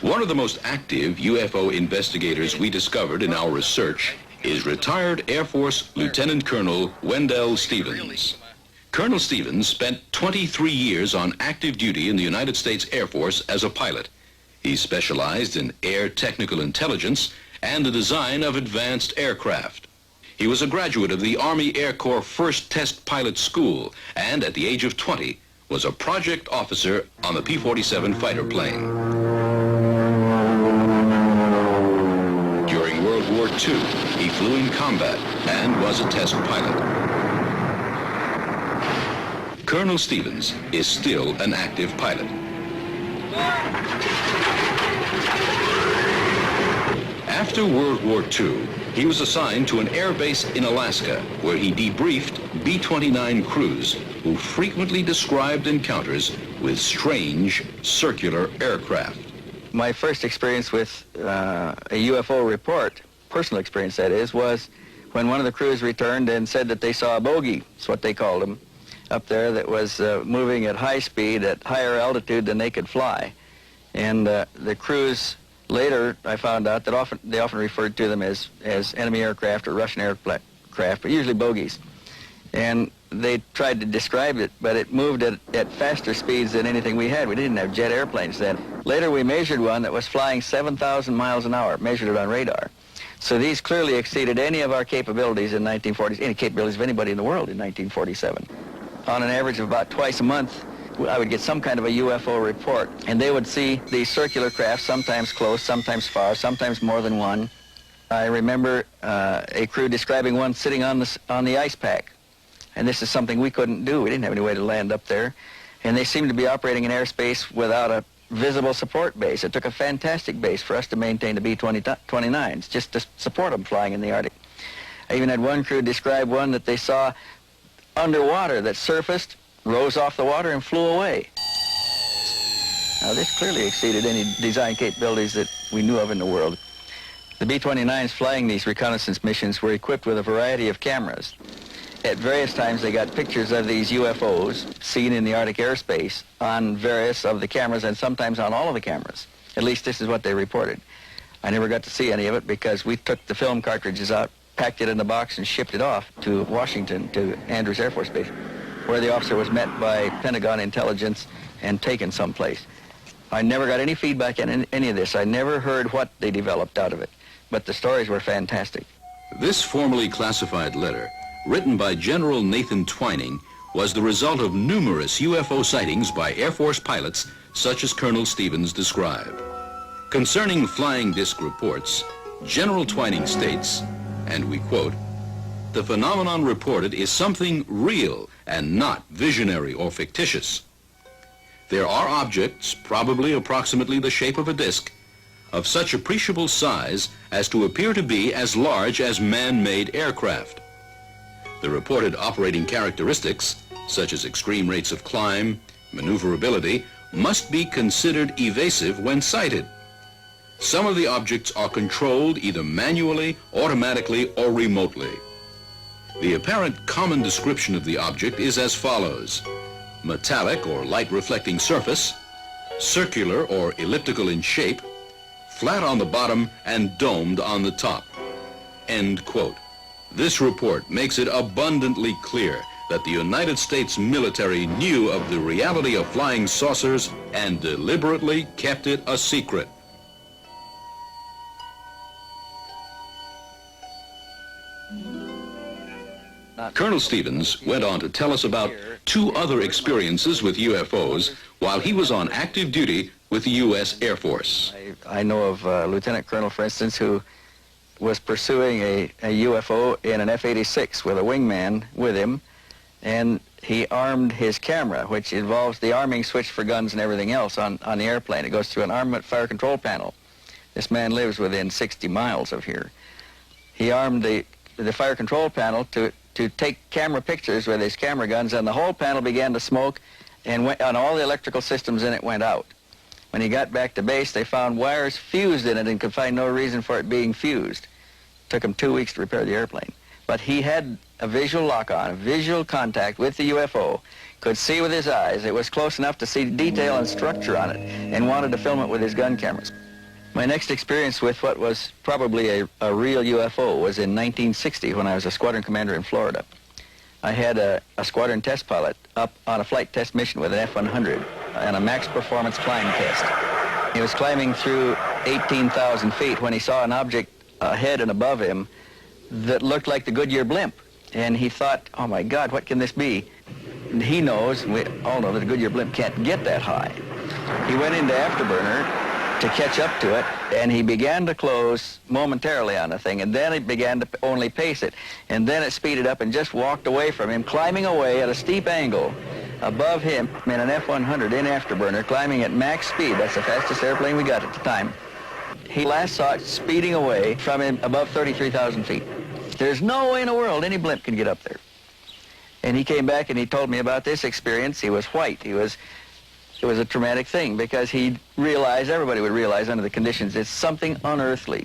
One of the most active UFO investigators we discovered in our research is retired Air Force Lieutenant Colonel Wendelle Stevens. Colonel Stevens spent 23 years on active duty in the United States Air Force as a pilot. He specialized in air technical intelligence and the design of advanced aircraft. He was a graduate of the Army Air Corps First Test Pilot School and at the age of 20 was a project officer on the P-47 fighter plane. During World War II, he flew in combat and was a test pilot. Colonel Stevens is still an active pilot. After World War II, he was assigned to an air base in Alaska where he debriefed B-29 crews who frequently described encounters with strange circular aircraft. My first experience with a UFO report, personal experience that is, was when one of the crews returned and said that they saw a bogey, that's what they called them, up there that was moving at high speed at higher altitude than they could fly. And the crews later, I found out that they often referred to them as enemy aircraft or Russian aircraft, but usually bogies. And they tried to describe it, but it moved at faster speeds than anything we had. We didn't have jet airplanes then. Later we measured one that was flying 7,000 miles an hour, measured it on radar. So these clearly exceeded any of our capabilities in 1940s, any capabilities of anybody in the world in 1947. On an average of about twice a month, I would get some kind of a UFO report, and they would see these circular craft, sometimes close, sometimes far, sometimes more than one. I remember a crew describing one sitting on the ice pack, and this is something we couldn't do. We didn't have any way to land up there, and they seemed to be operating in airspace without a visible support base. It took a fantastic base for us to maintain the B-29s, just to support them flying in the Arctic. I even had one crew describe one that they saw underwater that surfaced, rose off the water, and flew away. Now, this clearly exceeded any design capabilities that we knew of in the world. The B-29s flying these reconnaissance missions were equipped with a variety of cameras. At various times, they got pictures of these UFOs seen in the Arctic airspace on various of the cameras and sometimes on all of the cameras. At least this is what they reported. I never got to see any of it because we took the film cartridges out, packed it in the box, and shipped it off to Washington, to Andrews Air Force Base, where the officer was met by Pentagon intelligence and taken someplace. I never got any feedback on any of this. I never heard what they developed out of it, but the stories were fantastic. This formally classified letter, written by General Nathan Twining, was the result of numerous UFO sightings by Air Force pilots such as Colonel Stevens described. Concerning flying disc reports, General Twining states, and we quote, "The phenomenon reported is something real and not visionary or fictitious. There are objects, probably approximately the shape of a disc, of such appreciable size as to appear to be as large as man-made aircraft. The reported operating characteristics, such as extreme rates of climb, maneuverability, must be considered evasive when sighted. Some of the objects are controlled either manually, automatically, or remotely. The apparent common description of the object is as follows: metallic or light reflecting surface, circular or elliptical in shape, flat on the bottom and domed on the top." End quote. This report makes it abundantly clear that the United States military knew of the reality of flying saucers and deliberately kept it a secret. Colonel Stevens went on to tell us about two other experiences with UFOs while he was on active duty with the U.S. Air Force. I know of a lieutenant colonel, for instance, who was pursuing a UFO in an F-86 with a wingman with him, and he armed his camera, which involves the arming switch for guns and everything else on the airplane. It goes through an armament fire control panel. This man lives within 60 miles of here. He armed the fire control panel to take camera pictures with his camera guns, and the whole panel began to smoke, and all the electrical systems in it went out. When he got back to base, they found wires fused in it and could find no reason for it being fused. Took him 2 weeks to repair the airplane. But he had a visual lock-on, a visual contact with the UFO, could see with his eyes. It was close enough to see detail and structure on it, and wanted to film it with his gun cameras. My next experience with what was probably a real UFO was in 1960 when I was a squadron commander in Florida. I had a squadron test pilot up on a flight test mission with an F-100 and a max performance climb test. He was climbing through 18,000 feet when he saw an object ahead and above him that looked like the Goodyear blimp. And he thought, oh my God, what can this be? And he knows, and we all know that a Goodyear blimp can't get that high. He went into afterburner to catch up to it, and he began to close momentarily on the thing, and then it began to only pace it, and then it speeded up and just walked away from him, climbing away at a steep angle above him in an F-100 in afterburner, climbing at max speed. That's the fastest airplane we got at the time. He last saw it speeding away from him above 33,000 feet. There's no way in the world any blimp can get up there. And he came back and he told me about this experience. He was white. It was a traumatic thing because he realized, everybody would realize under the conditions, it's something unearthly.